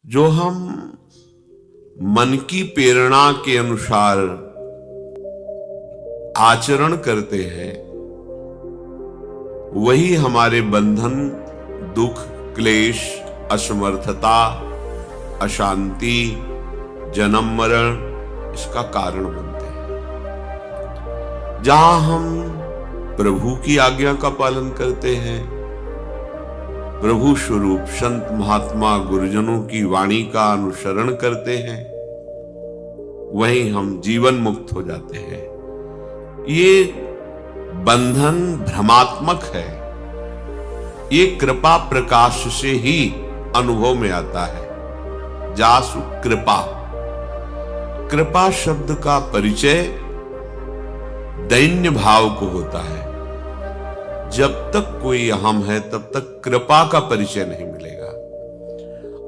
जो हम मन की प्रेरणा के अनुसार आचरण करते हैं, वही हमारे बंधन, दुख, क्लेश, असमर्थता, अशांति, जन्म मरण इसका कारण बनते हैं। जहां हम प्रभु की आज्ञा का पालन करते हैं, प्रभु स्वरूप संत महात्मा गुरुजनों की वाणी का अनुसरण करते हैं, वहीं हम जीवन मुक्त हो जाते हैं। ये बंधन भ्रमात्मक है, ये कृपा प्रकाश से ही अनुभव में आता है। जासु कृपा, कृपा शब्द का परिचय दैन्य भाव को होता है। जब तक कोई हम है तब तक कृपा का परिचय नहीं मिलेगा,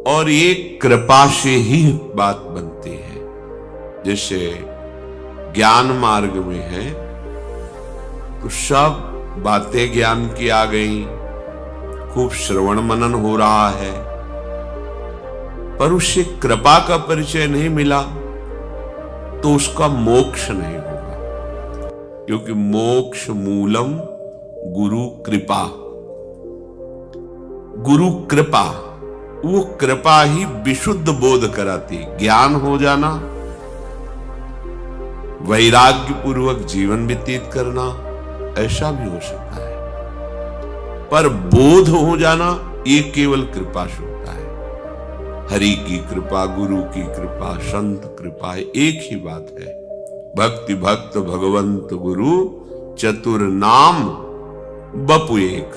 और ये कृपा से ही बात बनती है। जैसे ज्ञान मार्ग में है तो सब बातें ज्ञान की आ गई, खूब श्रवण मनन हो रहा है, पर उससे कृपा का परिचय नहीं मिला तो उसका मोक्ष नहीं होगा, क्योंकि मोक्ष मूलम गुरु कृपा। गुरु कृपा, वो कृपा ही विशुद्ध बोध कराती। ज्ञान हो जाना, वैराग्य पूर्वक जीवन व्यतीत करना, ऐसा भी हो सकता है, पर बोध हो जाना ये केवल कृपा से होता है। हरि की कृपा, गुरु की कृपा, संत कृपा एक ही बात है। भक्ति भक्त भगवंत गुरु चतुर नाम बपु एक।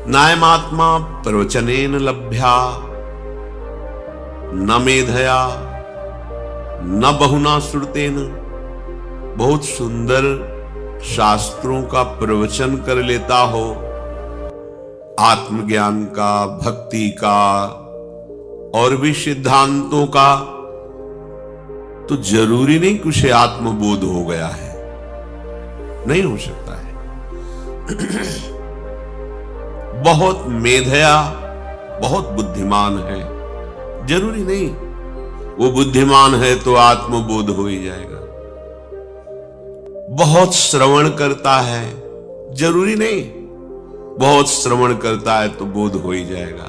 नायमात्मा प्रवचनेन लभ्या न मेधया न बहुना श्रुतेन। बहुत सुंदर शास्त्रों का प्रवचन कर लेता हो, आत्मज्ञान का, भक्ति का और भी सिद्धांतों का, तो जरूरी नहीं कि उसे आत्मबोध हो गया है, नहीं हो सकता है। बहुत मेधया, बहुत बुद्धिमान है, जरूरी नहीं वो बुद्धिमान है तो आत्मबोध हो ही जाएगा। बहुत श्रवण करता है, जरूरी नहीं बहुत श्रवण करता है तो बोध हो ही जाएगा।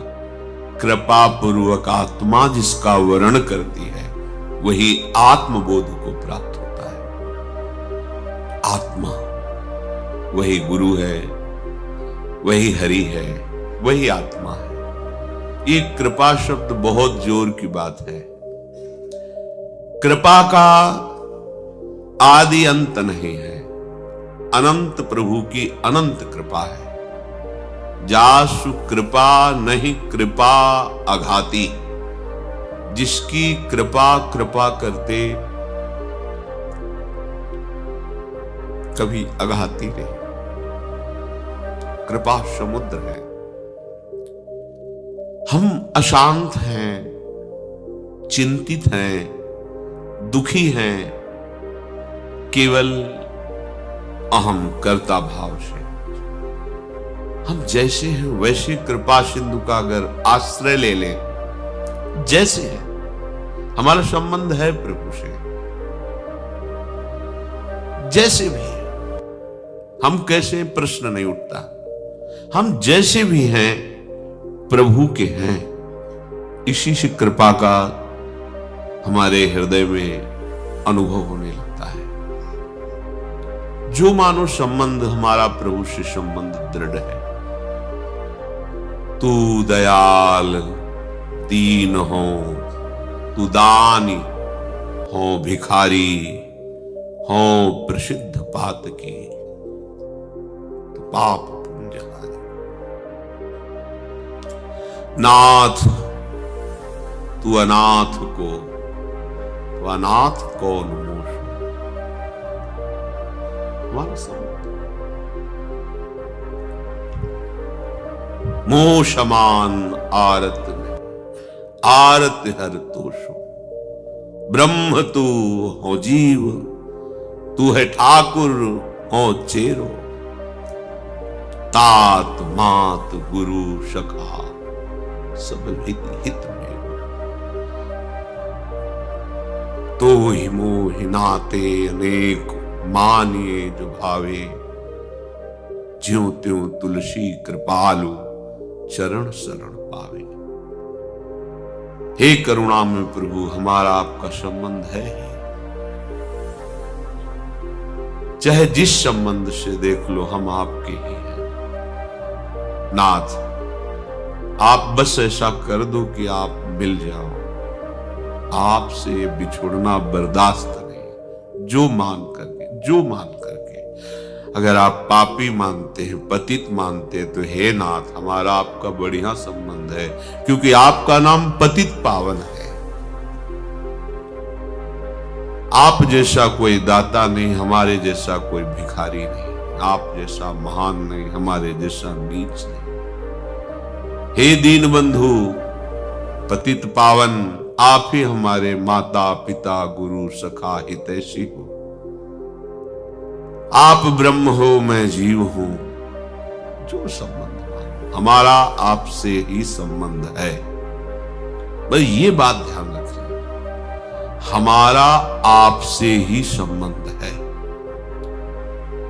कृपा पूर्वक आत्मा जिसका वर्ण करती है वही आत्मबोध को प्राप्त होता है। आत्मा वही गुरु है, वही हरि है, वही आत्मा है। ये कृपा शब्द बहुत जोर की बात है। कृपा का आदि अंत नहीं है, अनंत प्रभु की अनंत कृपा है। जासु कृपा नहीं कृपा अघाती, जिसकी कृपा कृपा करते कभी अघाती नहीं। कृपा समुद्र है। हम अशांत हैं, चिंतित हैं, दुखी हैं, केवल अहम कर्ता भाव से। हम जैसे हैं वैसे कृपा सिंधु का अगर आश्रय ले लें, जैसे है हमारा संबंध है प्रभु से, जैसे भी है, हम कैसे प्रश्न नहीं उठता। हम जैसे भी हैं प्रभु के हैं। इसी से कृपा का हमारे हृदय में अनुभव होने लगता है। जो मानो संबंध हमारा प्रभु से संबंध दृढ़ है। तू दयाल दीन हो, तू दानी हो, भिखारी हो, प्रसिद्ध पात की, तू पाप पुण्यहारी। नाथ तू अनाथ को, तो अनाथ कौन मोश। हमारा संबंध मोह समान आरत में, आरत हर तोषो। ब्रह्म तू हो जीव, तू है ठाकुर हो चेरो। तात मात गुरु सखा सब हित में। तो ही मोहि नाते अनेक मानिए जो भावे, ज्यों त्यों तुलसी कृपालु चरण शरण पावे। हे करुणा में प्रभु, हमारा आपका संबंध है ही, चाहे जिस संबंध से देख लो हम आपके ही हैं। नाथ, आप बस ऐसा कर दो कि आप मिल जाओ। आपसे बिछुड़ना बर्दाश्त नहीं। जो मान करके अगर आप पापी मानते हैं, पतित मानते हैं, तो हे नाथ, हमारा आपका बढ़िया संबंध है, क्योंकि आपका नाम पतित पावन है। आप जैसा कोई दाता नहीं, हमारे जैसा कोई भिखारी नहीं। आप जैसा महान नहीं, हमारे जैसा नीच नहीं। हे दीन बंधु, पतित पावन, आप ही हमारे माता पिता गुरु सखा हितैषी हो। आप ब्रह्म हो, मैं जीव हूं। जो संबंध हमारा आपसे ही संबंध है। बस ये बात ध्यान रखिए, हमारा आपसे ही संबंध है।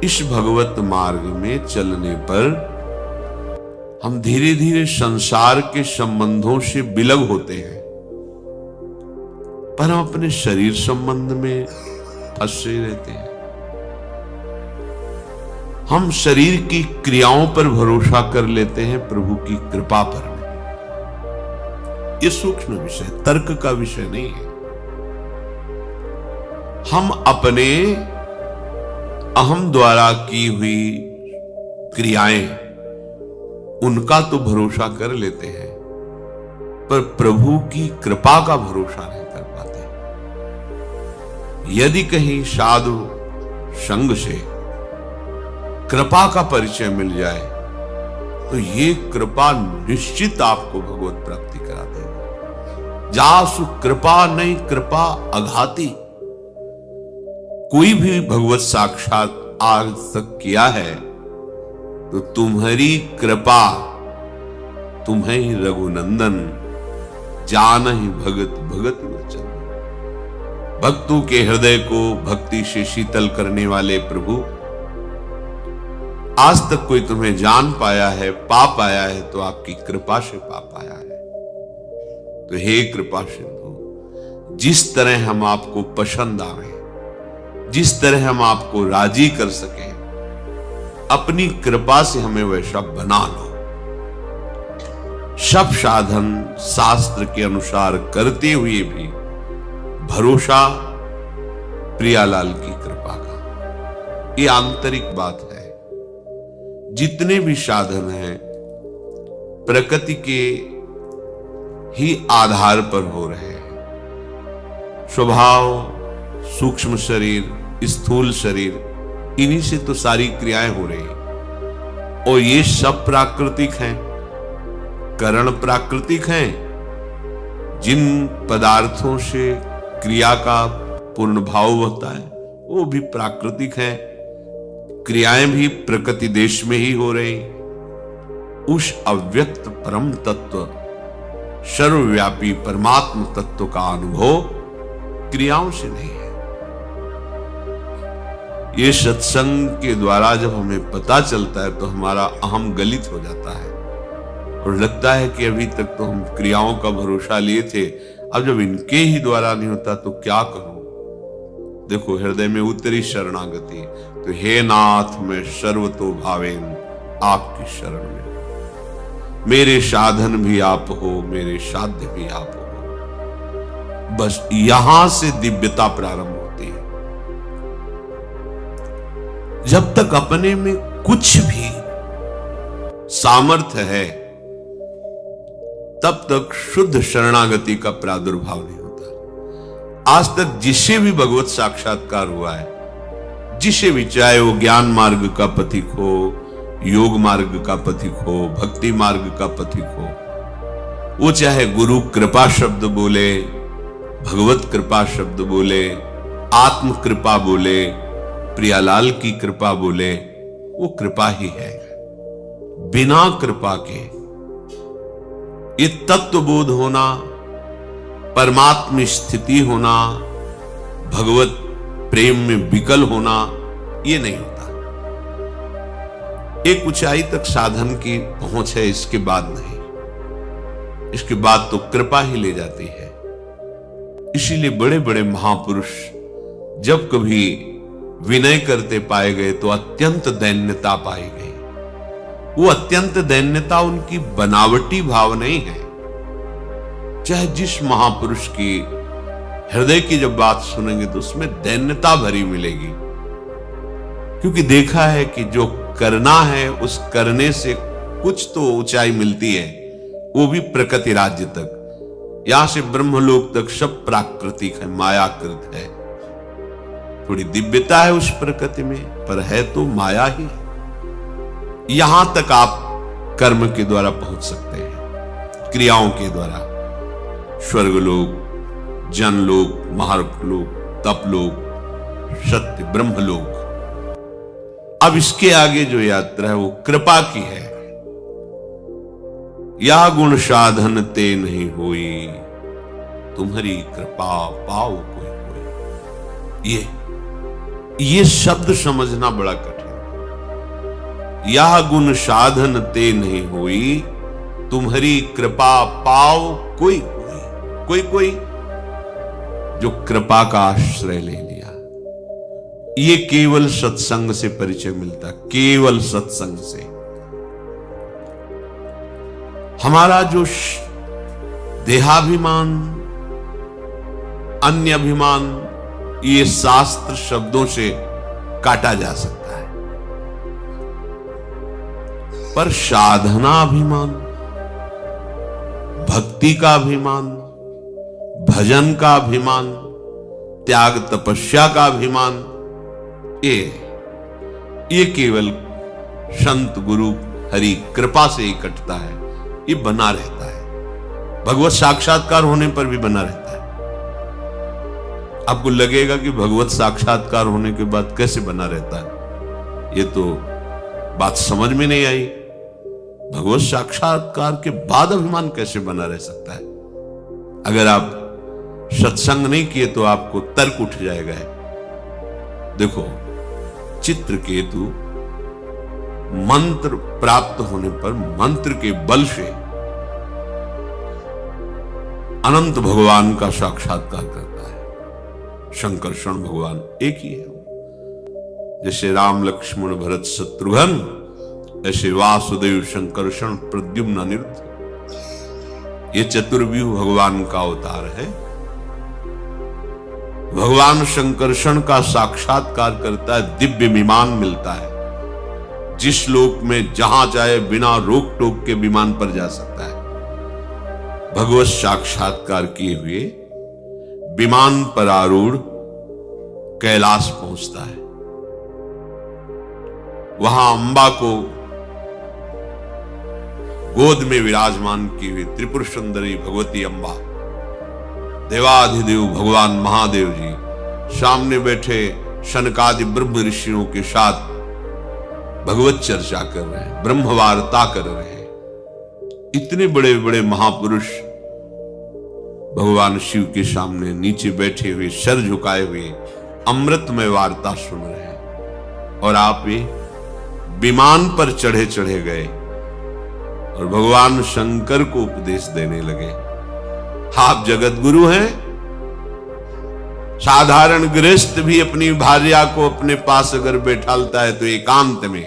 इस भगवत मार्ग में चलने पर हम धीरे धीरे संसार के संबंधों से विलग होते हैं, पर हम अपने शरीर संबंध में फंसे रहते हैं। हम शरीर की क्रियाओं पर भरोसा कर लेते हैं, प्रभु की कृपा पर नहीं। ये सूक्ष्म विषय, तर्क का विषय नहीं है। हम अपने अहम द्वारा की हुई क्रियाएं, उनका तो भरोसा कर लेते हैं, पर प्रभु की कृपा का भरोसा नहीं कर पाते। यदि कहीं साधु संग से कृपा का परिचय मिल जाए, तो ये कृपा निश्चित आपको भगवत प्राप्ति करा देगा। जासु कृपा नहीं कृपा अघाती। कोई भी भगवत साक्षात आज तक किया है, तो तुम्हारी कृपा, तुम्हें ही रघुनंदन, जान ही भगत भगत वचन। भक्तों के हृदय को भक्ति से शीतल करने वाले प्रभु, आज तक कोई तुम्हें जान पाया है, पा पाया है, तो आपकी कृपा से पा पाया है। तो हे कृपा सिंधु, जिस तरह हम आपको पसंद आवे, जिस तरह हम आपको राजी कर सके, अपनी कृपा से हमें वैसा बना लो। सब साधन शास्त्र के अनुसार करते हुए भी भरोसा प्रियालाल की कृपा का, ये आंतरिक बात है। जितने भी साधन हैं प्रकृति के ही आधार पर हो रहे हैं। स्वभाव, सूक्ष्म शरीर, स्थूल शरीर, इन्हीं से तो सारी क्रियाएं हो रही, और ये सब प्राकृतिक हैं। करण प्राकृतिक हैं। जिन पदार्थों से क्रिया का पूर्ण भाव होता है, वो भी प्राकृतिक हैं। क्रियाएं भी प्रकृति देश में ही हो रही। उस अव्यक्त परम तत्व, सर्वव्यापी परमात्म तत्व का अनुभव क्रियाओं से नहीं है। ये सत्संग के द्वारा जब हमें पता चलता है, तो हमारा अहम गलित हो जाता है और लगता है कि अभी तक तो हम क्रियाओं का भरोसा लिए थे, अब जब इनके ही द्वारा नहीं होता तो क्या करूं। देखो, हृदय में उतरी शरणागति, तो हे नाथ, मैं सर्वतो भावेन आपकी शरण में। मेरे साधन भी आप हो, मेरे साध्य भी आप हो। बस यहां से दिव्यता प्रारंभ होती है। जब तक अपने में कुछ भी सामर्थ्य है, तब तक शुद्ध शरणागति का प्रादुर्भाव नहीं होता। आज तक जिसे भी भगवत साक्षात्कार हुआ है, जिसे भी, चाहे वो ज्ञान मार्ग का पथिक हो, योग मार्ग का पथिक हो, भक्ति मार्ग का पथिक हो, वो चाहे गुरु कृपा शब्द बोले, भगवत कृपा शब्द बोले, आत्म कृपा बोले, प्रियालाल की कृपा बोले, वो कृपा ही है। बिना कृपा के ये तत्वबोध होना, परमात्म स्थिति होना, भगवत प्रेम में विकल होना, ये नहीं होता। एक ऊंचाई तक साधन की पहुंच है, इसके बाद नहीं। इसके बाद तो कृपा ही ले जाती है। इसीलिए बड़े बड़े महापुरुष जब कभी विनय करते पाए गए तो अत्यंत दैन्यता पाई गई। वो अत्यंत दैन्यता उनकी बनावटी भाव नहीं है। चाहे जिस महापुरुष की हृदय की जब बात सुनेंगे तो उसमें दैन्यता भरी मिलेगी, क्योंकि देखा है कि जो करना है उस करने से कुछ तो ऊंचाई मिलती है, वो भी प्रकृति राज्य तक। यहां से ब्रह्मलोक तक सब प्राकृतिक है, मायाकृत है। थोड़ी दिव्यता है उस प्रकृति में, पर है तो माया ही। यहां तक आप कर्म के द्वारा पहुंच सकते हैं, क्रियाओं के द्वारा। स्वर्गलोक, जनलोक, महालोक, तपलोक, सत्य ब्रह्मलोक। अब इसके आगे जो यात्रा है वो कृपा की है। या गुण साधन ते नहीं होई, तुम्हारी कृपा पाओ कोई कोई। ये शब्द समझना बड़ा कठिन है। या गुण साधन ते नहीं होई, तुम्हारी कृपा पाओ कोई कोई। कोई कोई जो कृपा का आश्रय ले लिया। ये केवल सत्संग से परिचय मिलता, केवल सत्संग से। हमारा जो देहाभिमान, अन्य अभिमान, ये शास्त्र शब्दों से काटा जा सकता है, पर साधना अभिमान, भक्ति का अभिमान, भजन का अभिमान, त्याग तपस्या का अभिमान, ये केवल संत गुरु हरि कृपा से ही कटता है। ये बना रहता है, भगवत साक्षात्कार होने पर भी बना रहता है। आपको लगेगा कि भगवत साक्षात्कार होने के बाद कैसे बना रहता है, ये तो बात समझ में नहीं आई। भगवत साक्षात्कार के बाद अभिमान कैसे बना रह सकता है? अगर आप सत्संग नहीं किए तो आपको तर्क उठ जाएगा। देखो, चित्रकेतु मंत्र प्राप्त होने पर मंत्र के बल से अनंत भगवान का साक्षात्कार करता है। शंकरषण भगवान एक ही है। जैसे राम लक्ष्मण भरत शत्रुघ्न, ऐसे वासुदेव शंकरषण प्रद्युम्न अनिरुद्ध। ये चतुर्व्यूह भगवान का अवतार है। भगवान शंकरषण का साक्षात्कार करता है, दिव्य विमान मिलता है, जिस लोक में जहां चाहे बिना रोक टोक के विमान पर जा सकता है। भगवत साक्षात्कार किए हुए विमान पर आरूढ़ कैलाश पहुंचता है। वहां अंबा को गोद में विराजमान की हुई त्रिपुर सुंदरी भगवती अंबा, देवाधिदेव भगवान महादेव जी सामने बैठे शनकादि ब्रह्म ऋषियों के साथ भगवत चर्चा कर रहे हैं, ब्रह्म वार्ता कर रहे हैं। इतने बड़े बड़े महापुरुष भगवान शिव के सामने नीचे बैठे हुए, सर झुकाए हुए अमृतमय वार्ता सुन रहे हैं, और आप ये विमान पर चढ़े चढ़े गए और भगवान शंकर को उपदेश देने लगे। आप जगत गुरु हैं। साधारण गृहस्थ भी अपनी भार्या को अपने पास अगर बैठालता है तो एकांत में,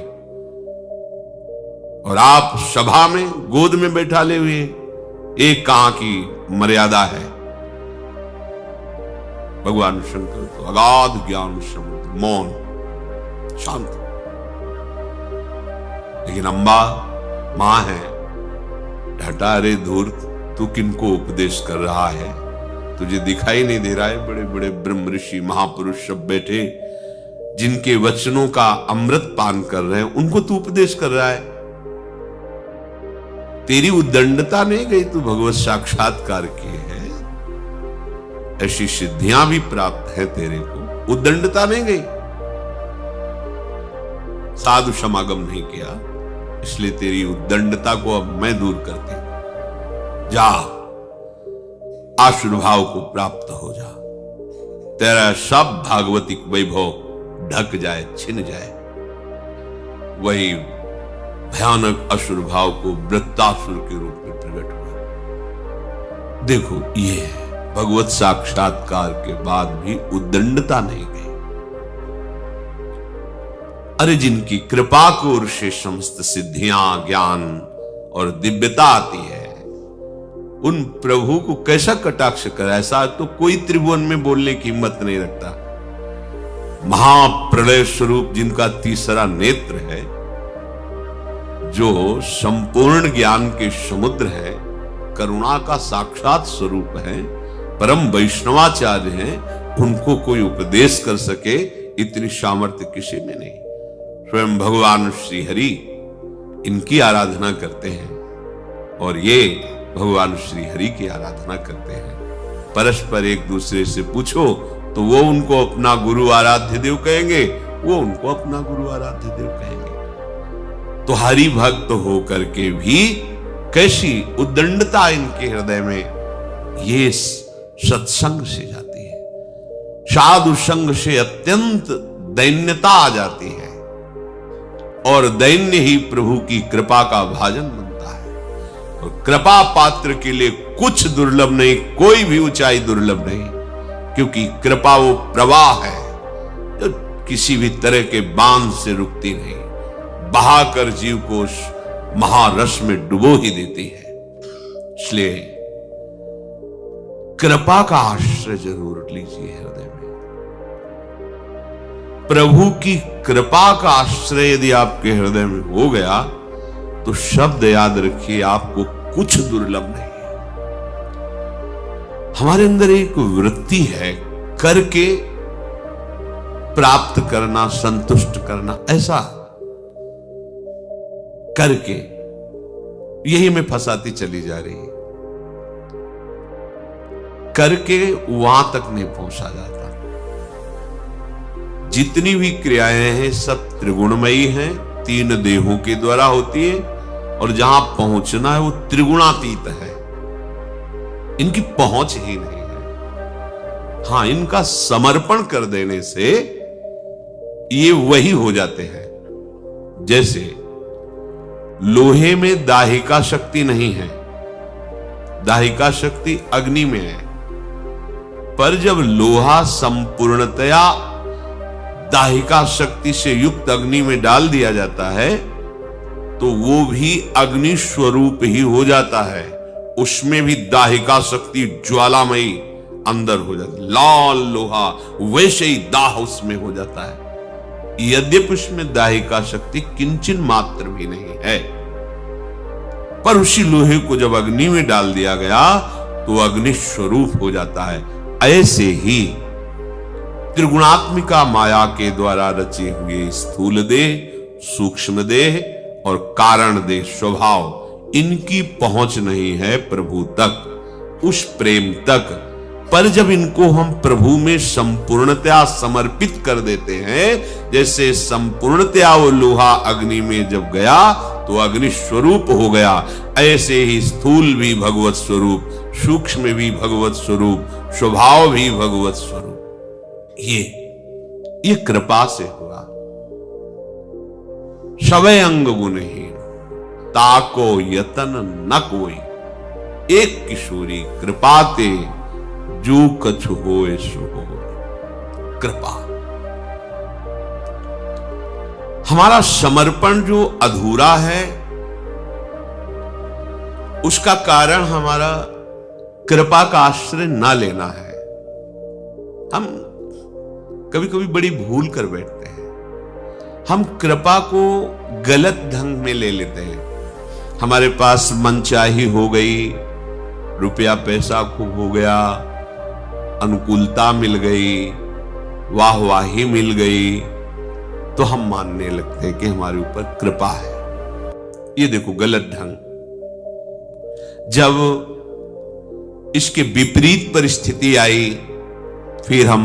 और आप सभा में गोद में बैठाले हुए, एक कहां की मर्यादा है। भगवान शंकर तो अगाध ज्ञान समुद्र, मौन, शांत। लेकिन अंबा मां है, ढटा रे धूर्त, तू किनको उपदेश कर रहा है? तुझे दिखाई नहीं दे रहा है? बड़े बड़े ब्रह्म ऋषि महापुरुष सब बैठे, जिनके वचनों का अमृत पान कर रहे हैं, उनको तू उपदेश कर रहा है। तेरी उद्दंडता नहीं गई, तू भगवत साक्षात्कार किए है, ऐसी सिद्धियां भी प्राप्त है तेरे को, उद्दंडता नहीं गई। साधु समागम नहीं किया, इसलिए तेरी उद्दंडता को अब मैं दूर करती हूं। जा, आशुर्भाव को प्राप्त हो जा, तेरा सब भागवतिक वैभव ढक जाए, छिन जाए। वही भयानक असुर भाव को वृत्तासुर के रूप में प्रकट हुआ। देखो, ये है भगवत साक्षात्कार के बाद भी उद्दंडता नहीं गई। अरे जिनकी कृपा को ओर से समस्त सिद्धियां, ज्ञान और दिव्यता आती है, उन प्रभु को कैसा कटाक्ष करा। ऐसा तो कोई त्रिभुवन में बोलने की हिम्मत नहीं रखता। महाप्रलय स्वरूप जिनका तीसरा नेत्र है, जो संपूर्ण ज्ञान के समुद्र है, करुणा का साक्षात स्वरूप है, परम वैष्णवाचार्य हैं, उनको कोई उपदेश कर सके इतनी सामर्थ्य किसी में नहीं। स्वयं भगवान श्री हरि इनकी आराधना करते हैं और ये भगवान श्री हरि की आराधना करते हैं। परस्पर एक दूसरे से पूछो तो वो उनको अपना गुरु आराध्य देव कहेंगे, वो उनको अपना गुरु आराध्य देव कहेंगे। तो हरि भक्त होकर के भी कैसी उद्दंडता इनके हृदय में, ये सत्संग से जाती है। साधु संग से अत्यंत दैन्यता आ जाती है और दैन्य ही प्रभु की कृपा का भाजन बनता है। और कृपा पात्र के लिए कुछ दुर्लभ नहीं, कोई भी ऊंचाई दुर्लभ नहीं, क्योंकि कृपा वो प्रवाह है जो किसी भी तरह के बांध से रुकती नहीं, बहाकर जीव को महारस में डुबो ही देती है। इसलिए कृपा का आश्रय जरूर लीजिए हृदय में। प्रभु की कृपा का आश्रय यदि आपके हृदय में हो गया तो शब्द याद रखिए, आपको कुछ दुर्लभ नहीं है। हमारे अंदर एक वृत्ति है करके प्राप्त करना, संतुष्ट करना, ऐसा करके यही में फंसाती चली जा रही है। करके वहां तक नहीं पहुंचा जाता। जितनी भी क्रियाएं हैं सब त्रिगुणमयी हैं, तीन देहों के द्वारा होती है, और जहां पहुंचना है वो त्रिगुणातीत है। इनकी पहुंच ही नहीं है। हां, इनका समर्पण कर देने से ये वही हो जाते हैं। जैसे लोहे में दाहिका शक्ति नहीं है, दाहिका शक्ति अग्नि में है, पर जब लोहा संपूर्णतया दाहिका शक्ति से युक्त अग्नि में डाल दिया जाता है तो वो भी अग्नि स्वरूप ही हो जाता है। उसमें भी दाहिका शक्ति ज्वालामयी अंदर हो जाती है। लाल लोहा वैसे ही दाह उसमें हो जाता है, यद्यपि उसमें दाहिका शक्ति किंचन मात्र भी नहीं है। पर उसी लोहे को जब अग्नि में डाल दिया गया तो अग्नि स्वरूप हो जाता है। ऐसे ही त्रिगुणात्मिका माया के द्वारा रचे हुए स्थूल देह, सूक्ष्म देह और कारण देह स्वभाव, इनकी पहुंच नहीं है प्रभु तक, उस प्रेम तक। पर जब इनको हम प्रभु में संपूर्णतया समर्पित कर देते हैं, जैसे संपूर्णतया वो लोहा अग्नि में जब गया तो अग्नि स्वरूप हो गया, ऐसे ही स्थूल भी भगवत स्वरूप, सूक्ष्म भी भगवत स्वरूप, स्वभाव भी भगवत स्वरूप। ये कृपा से हुआ। सवै अंग गुणहीन ताको यतन न कोई, एक किशोरी कृपाते जो कछु होए सो होए। कृपा, हमारा समर्पण जो अधूरा है उसका कारण हमारा कृपा का आश्रय ना लेना है। हम कभी कभी बड़ी भूल कर बैठते हैं। हम कृपा को गलत ढंग में ले लेते हैं। हमारे पास मनचाही हो गई, रुपया पैसा खूब हो गया, अनुकूलता मिल गई, वाहवाही मिल गई, तो हम मानने लगते हैं कि हमारे ऊपर कृपा है। ये देखो गलत ढंग। जब इसके विपरीत परिस्थिति आई फिर हम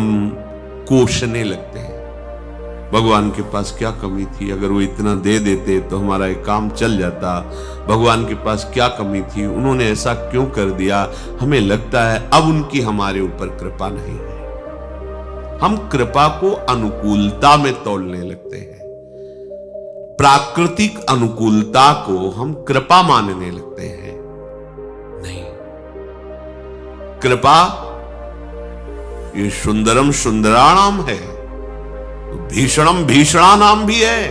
कोसने लगते हैं। भगवान के पास क्या कमी थी, अगर वो इतना दे देते तो हमारा एक काम चल जाता। भगवान के पास क्या कमी थी, उन्होंने ऐसा क्यों कर दिया। हमें लगता है अब उनकी हमारे ऊपर कृपा नहीं है। हम कृपा को अनुकूलता में तोलने लगते हैं। प्राकृतिक अनुकूलता को हम कृपा मानने लगते हैं। नहीं, कृपा ये सुंदरम सुंदराणाम है, भीषणम भीषणानाम भी है।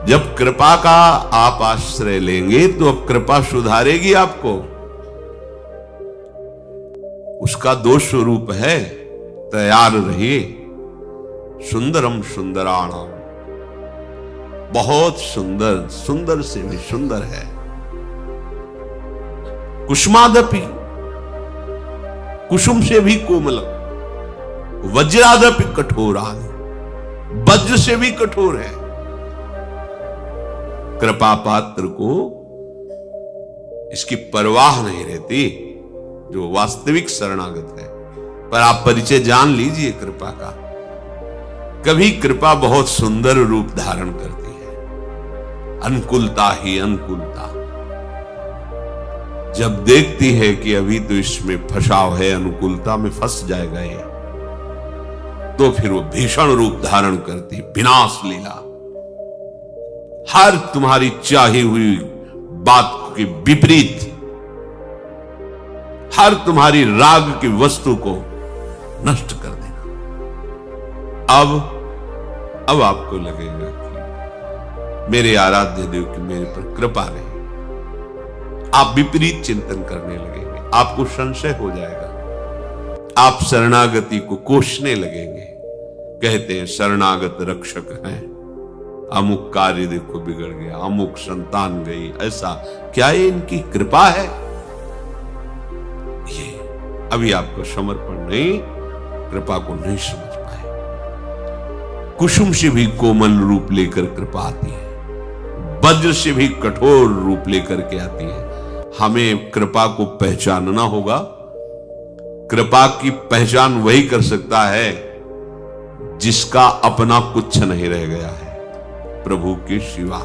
जब कृपा का आप आश्रय लेंगे तो अब कृपा सुधारेगी आपको। उसका दो स्वरूप है, तैयार रहिए। सुंदरम सुंदराणाम, बहुत सुंदर, सुंदर से भी सुंदर है। कुसुमादपि, कुसुम से भी कोमलम, वज्रादपि कठोरान, वज्र से भी कठोर है। कृपा पात्र को इसकी परवाह नहीं रहती, जो वास्तविक शरणागत है। पर आप परिचय जान लीजिए कृपा का। कभी कृपा बहुत सुंदर रूप धारण करती है, अनुकूलता ही अनुकूलता। जब देखती है कि अभी तो इसमें फंसाव है, अनुकूलता में फंस जाएगा ये, तो फिर वो भीषण रूप धारण करती, विनाश लीला। हर तुम्हारी चाही हुई बात के विपरीत, हर तुम्हारी राग की वस्तु को नष्ट कर देना। अब आपको लगेगा कि मेरे आराध्य देव की मेरे पर कृपा नहीं। आप विपरीत चिंतन करने लगेंगे, आपको संशय हो जाएगा, आप शरणागति को कोसने लगेंगे। कहते हैं शरणागत रक्षक हैं, अमुक कार्य देखो बिगड़ गया, अमुक संतान गई, ऐसा क्या ये इनकी कृपा है? ये अभी आपको समर्पण नहीं, कृपा को नहीं समझ पाए। कुसुम से भी कोमल रूप लेकर कृपा आती है, वज्र से भी कठोर रूप लेकर के आती है। हमें कृपा को पहचानना होगा। कृपा की पहचान वही कर सकता है जिसका अपना कुछ नहीं रह गया है, प्रभु के सिवा।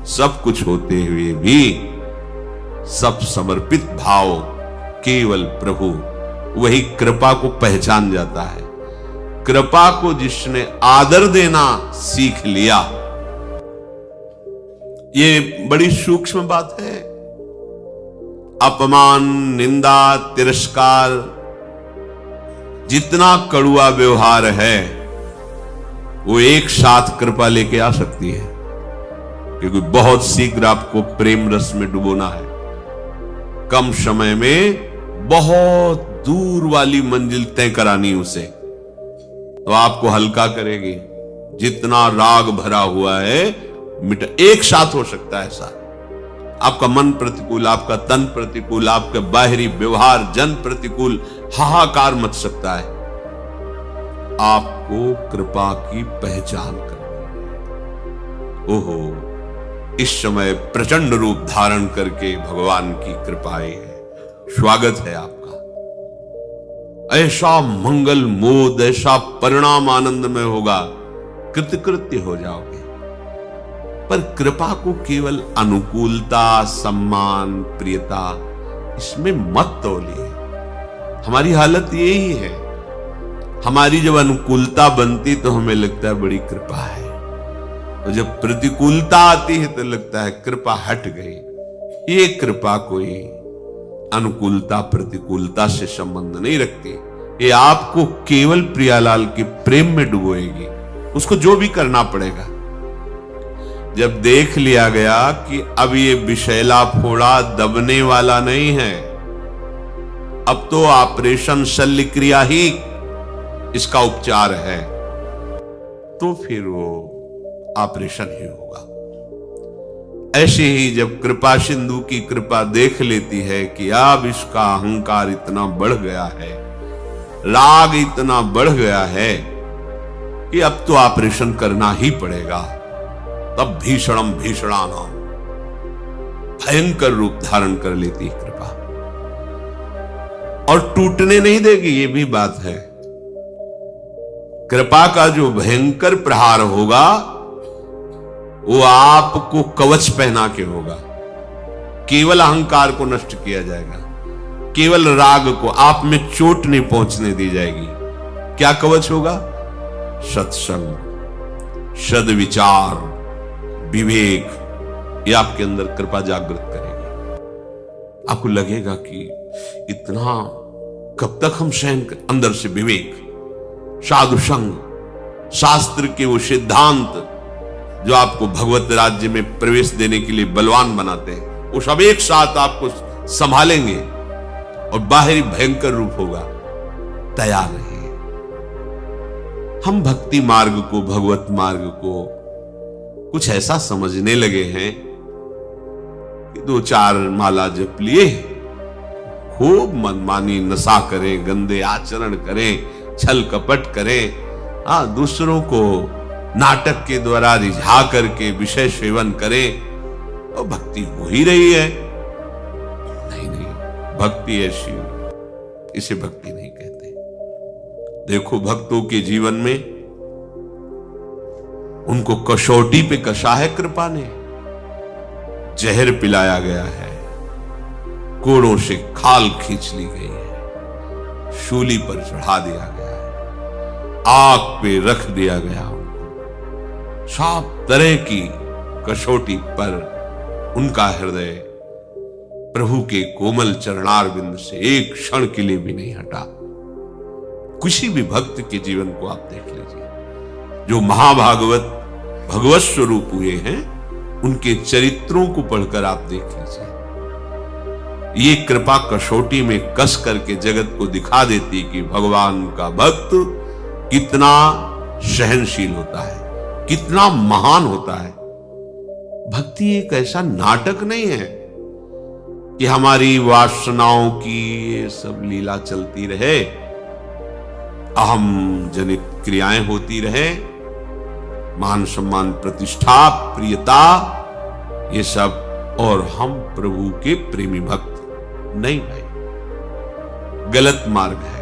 सब कुछ होते हुए भी सब समर्पित भाव केवल प्रभु, वही कृपा को पहचान जाता है। कृपा को जिसने आदर देना सीख लिया, ये बड़ी सूक्ष्म बात है। अपमान, निंदा, तिरस्कार, जितना कड़ुआ व्यवहार है वो एक साथ कृपा लेके आ सकती है, क्योंकि बहुत शीघ्र आपको प्रेम रस में डुबोना है। कम समय में बहुत दूर वाली मंजिल तय करानी उसे, तो आपको हल्का करेगी। जितना राग भरा हुआ है मिट एक साथ हो सकता है ऐसा। आपका मन प्रतिकूल, आपका तन प्रतिकूल, आपका बाहरी व्यवहार जन प्रतिकूल, हाहाकार मच सकता है। आपको कृपा की पहचान करनी है। ओहो, इस समय प्रचंड रूप धारण करके भगवान की कृपाएं है। स्वागत है आपका। ऐसा मंगल मोद, ऐसा परिणाम आनंद में होगा, कृतकृत्य हो जाओगे। पर कृपा को केवल अनुकूलता, सम्मान, प्रियता, इसमें मत तोलिए। हमारी हालत यही है। हमारी जब अनुकूलता बनती तो हमें लगता है बड़ी कृपा है, और जब प्रतिकूलता आती है तो लगता है कृपा हट गई। ये कृपा कोई अनुकूलता प्रतिकूलता से संबंध नहीं रखती। ये आपको केवल प्रियालाल के प्रेम में डुबोएगी। उसको जो भी करना पड़ेगा। जब देख लिया गया कि अब ये विषैला फोड़ा दबने वाला नहीं है, अब तो ऑपरेशन शल्य क्रिया ही इसका उपचार है, तो फिर वो ऑपरेशन ही होगा। ऐसे ही जब कृपा सिंधु की कृपा देख लेती है कि अब इसका अहंकार इतना बढ़ गया है, राग इतना बढ़ गया है कि अब तो ऑपरेशन करना ही पड़ेगा, तब भीषणम भीषणानाम, भयंकर रूप धारण कर लेती है कृपा। और टूटने नहीं देगी, ये भी बात है। कृपा का जो भयंकर प्रहार होगा वो आपको कवच पहना के होगा। केवल अहंकार को नष्ट किया जाएगा, केवल राग को आप में चोट नहीं पहुंचने दी जाएगी। क्या कवच होगा? सत्संग, सद्विचार, विवेक। ये आपके अंदर कृपा जागृत करेगी। आपको लगेगा कि इतना कब तक हम सहन कर। अंदर से विवेक, साधु संग, शास्त्र के वो सिद्धांत जो आपको भगवत राज्य में प्रवेश देने के लिए बलवान बनाते हैं, वो सब एक साथ आपको संभालेंगे और बाहरी भयंकर रूप होगा। तैयार रहिए। हम भक्ति मार्ग को, भगवत मार्ग को कुछ ऐसा समझने लगे हैं कि 2-4 माला जप लिए, खूब मनमानी नशा करें, गंदे आचरण करें, छल कपट करें, दूसरों को नाटक के द्वारा रिझा करके विषय सेवन करें और भक्ति हो ही रही है। नहीं, भक्ति ऐसी, इसे भक्ति नहीं कहते। देखो भक्तों के जीवन में उनको कसौटी पे कसा है कृपा ने। जहर पिलाया गया है, कोड़ों से खाल खींच ली गई है, शूली पर चढ़ा दिया गया है, आग पे रख दिया गया। सब तरह की कसौटी पर उनका हृदय प्रभु के कोमल चरणार बिंद से एक क्षण के लिए भी नहीं हटा। किसी भी भक्त के जीवन को आप देख लीजिए, जो महाभागवत भगवत स्वरूप हुए हैं, उनके चरित्रों को पढ़कर आप देख लीजिए। ये कृपा कसौटी में कस करके जगत को दिखा देती कि भगवान का भक्त कितना सहनशील होता है, कितना महान होता है। भक्ति एक ऐसा नाटक नहीं है कि हमारी वासनाओं की ये सब लीला चलती रहे, अहम जनित क्रियाएं होती रहे, मान सम्मान प्रतिष्ठा प्रियता ये सब, और हम प्रभु के प्रेमी भक्त नहीं भाई। गलत मार्ग है।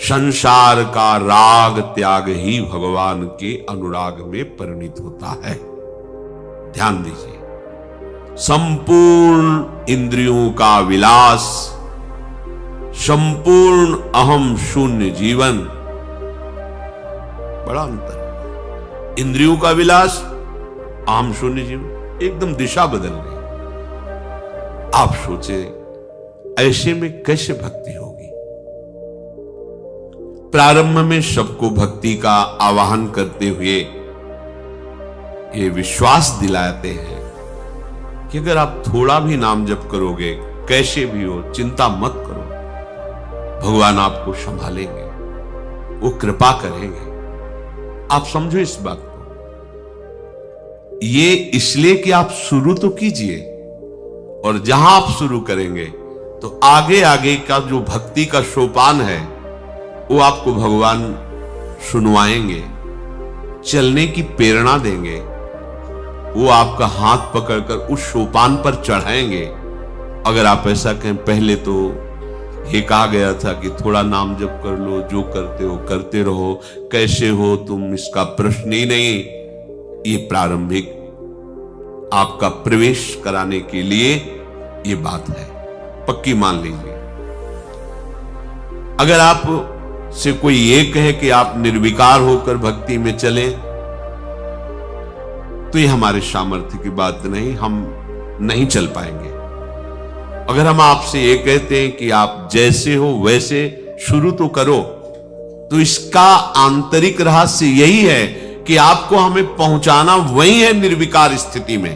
संसार का राग त्याग ही भगवान के अनुराग में परिणित होता है। ध्यान दीजिए, संपूर्ण इंद्रियों का विलास, संपूर्ण अहम शून्य जीवन, बड़ा अंतर है। इंद्रियों का विलास, अहम शून्य जीवन, एकदम दिशा बदल गई। आप सोचे ऐसे में कैसे भक्ति होगी? प्रारंभ में सबको भक्ति का आवाहन करते हुए ये विश्वास दिलाते हैं कि अगर आप थोड़ा भी नाम जप करोगे, कैसे भी हो, चिंता मत करो, भगवान आपको संभालेंगे, वो कृपा करेंगे। आप समझो इस बात को। ये इसलिए कि आप शुरू तो कीजिए, और जहां आप शुरू करेंगे तो आगे आगे का जो भक्ति का सोपान है वो आपको भगवान सुनवाएंगे, चलने की प्रेरणा देंगे, वो आपका हाथ पकड़कर उस सोपान पर चढ़ाएंगे। अगर आप ऐसा कहें, पहले तो ये कहा गया था कि थोड़ा नाम जप कर लो, जो करते हो करते रहो, कैसे हो तुम, इसका प्रश्न ही नहीं। ये प्रारंभिक आपका प्रवेश कराने के लिए ये बात है, पक्की मान लीजिए। अगर आप से कोई ये कहे कि आप निर्विकार होकर भक्ति में चले, तो ये हमारे सामर्थ्य की बात नहीं, हम नहीं चल पाएंगे। अगर हम आपसे ये कहते हैं कि आप जैसे हो वैसे शुरू तो करो, तो इसका आंतरिक रहस्य यही है कि आपको हमें पहुंचाना वही है निर्विकार स्थिति में।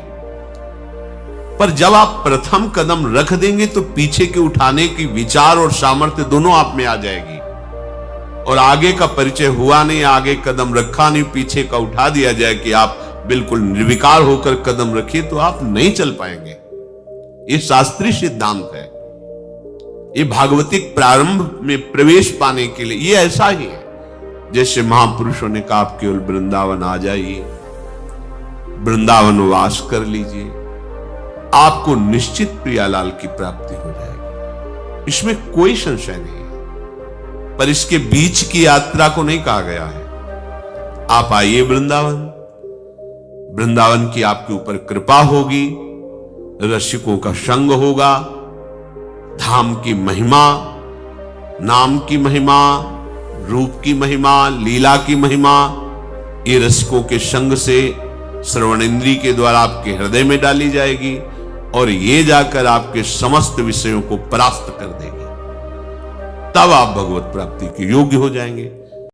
पर जब आप प्रथम कदम रख देंगे तो पीछे के उठाने की विचार और सामर्थ्य दोनों आप में आ जाएगी, और आगे का परिचय हुआ नहीं, आगे कदम रखा नहीं, पीछे का उठा दिया जाए कि आप बिल्कुल निर्विकार होकर कदम रखिए, तो आप नहीं चल पाएंगे। ये शास्त्रीय सिद्धांत है। ये भागवतिक प्रारंभ में प्रवेश पाने के लिए ये ऐसा ही है जैसे महापुरुषों ने कहा, आप केवल वृंदावन आ जाइए, वृंदावन वास कर लीजिए, आपको निश्चित प्रियालाल की प्राप्ति हो जाएगी। इसमें कोई संशय नहीं है। पर इसके बीच की यात्रा को नहीं कहा गया है। आप आइए वृंदावन, वृंदावन की आपके ऊपर कृपा होगी, रसिकों का संग होगा, धाम की महिमा, नाम की महिमा, रूप की महिमा, लीला की महिमा, ये रसिकों के संग से श्रवण इंद्रिय के द्वारा आपके हृदय में डाली जाएगी और ये जाकर आपके समस्त विषयों को परास्त कर देगी। तब आप भगवत प्राप्ति के योग्य हो जाएंगे।